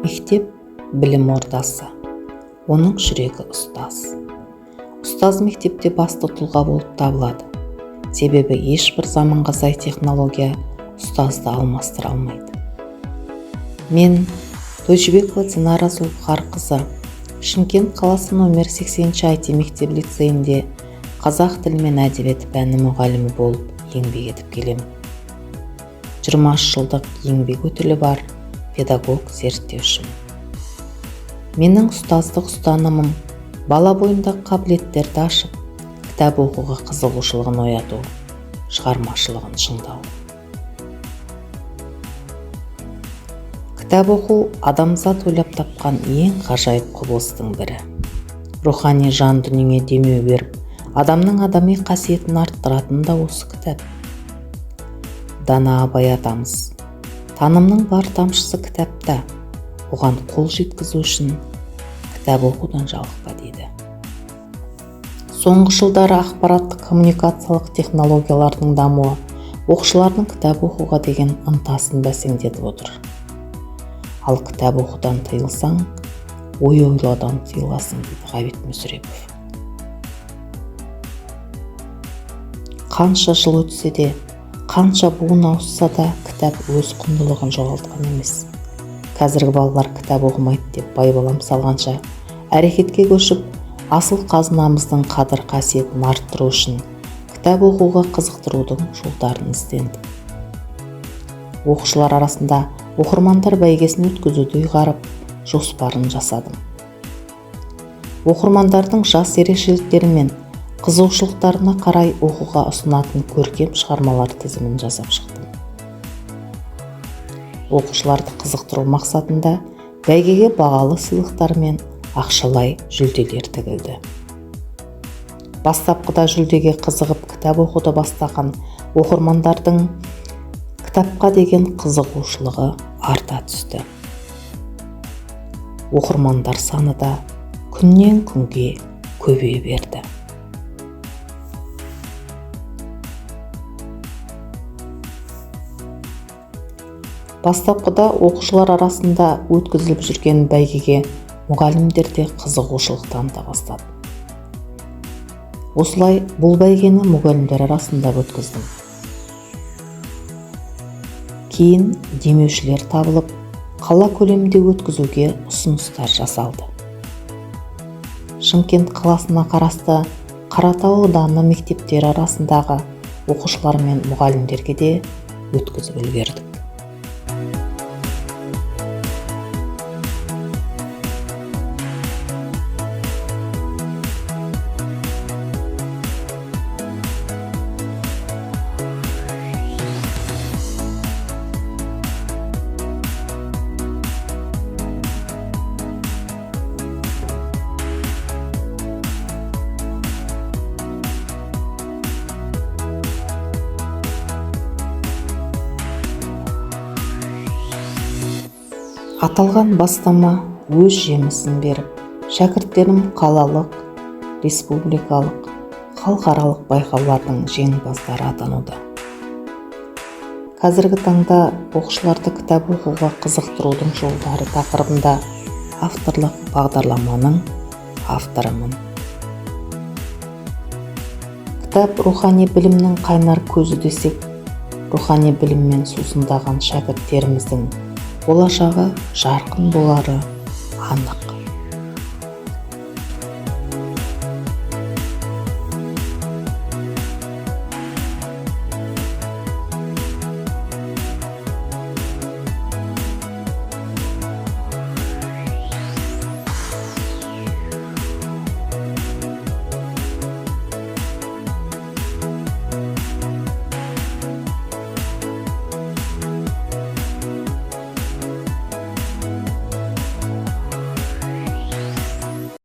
Мектеп білім ордасы, оның жүрегі ұстаз. Ұстаз мектепте басты тұлға болып табылады. Себебі ешбір заманға сай технология ұстазды алмастыра алмайды. Мен Тойшыбекова Динара Зұлпықарқызы, Шымкент қаласы номер 80-ші IT мектеп-лицейінде қазақ тілі мен әдебиеті пәні мұғалімі болып еңбек етіп келемін. 20 жылдық еңбек өтілі бар педагог зерттеушімін. Менің ұстаздық ұстанымым бала бойындағы қабілеттерді ашып, кітап оқуға қызығушылығын ояту, шығармашылығын шыңдау. Кітап оқу адамзат ойлап тапқан ең ғажайып құбылыстың бірі. Рухани жан дүниеге демеу беріп, адамның адами қасиетін арттыратын да осы кітап. Дана Абай атамыз, танымның бар тамшысы кітапта, оған қол жеткізу үшін кітап оқудан жалықпа дейді. Соңғы жылдары ақпараттық коммуникациялық технологиялардың дамуы оқушылардың кітап оқуға деген ынтасын бәсеңдетіп отыр. Ал кітап оқудан тыйылсаң, ой ойлаудан тыйыласың дейді Ғабит Мүсірепов. Қанша жыл өтсе де, қанша буын ауысса да кітап өз құндылығын жоғалтқан емес. Қазіргі балалар кітап оқымайды деп байбалам салғанша, әрекетке көшіп, асыл қазынамыздың қадір қасиетін арттыру үшін кітап оқуға қызықтырудың жолдарын ізденді. Оқушылар арасында оқырмандар бәйгесін өткізуді ұйғарып, жоспарын жасадым. Оқырмандардың жас ерекшеліктері мен қызығушылықтарына қарай оқуға ұсынатын көркем шығармалар тізімін жасап шықтым. Оқушыларды қызықтыру мақсатында бәйгеге бағалы сыйлықтар мен ақшалай жүлделер тігілді. Бастапқыда жүлдеге қызығып кітап оқуды бастаған оқырмандардың кітапқа деген қызығушылығы арта түсті. Оқырмандар саны да күннен күнге көбейе берді. Бастапқыда оқушылар арасында өткізіліп жүрген бәйгеге мұғалімдер де қызығушылық таныта бастады. Осылай бұл бәйгені мұғалімдер арасында өткіздім. Кейін демеушілер табылып, қала көлемінде өткізуге ұсыныстар жасалды. Шымкент қаласына қарасты Қаратау ауданы мектептері арасындағы оқушылар мен мұғалімдерге де өткізіп үлгердік. Аталған бастама өз жемісін беріп, шәкірттерім қалалық, республикалық, халықаралық байқаулардың жеңімпаздары атануда. Қазіргі таңда оқушыларды кітап оқуға қызықтырудың жолдары тақырыбында авторлық бағдарламаның авторымын. Кітап рухани білімнің қайнар көзі десек, рухани біліммен сусындаған шәкірттеріміздің болашағы жарқын болары анық.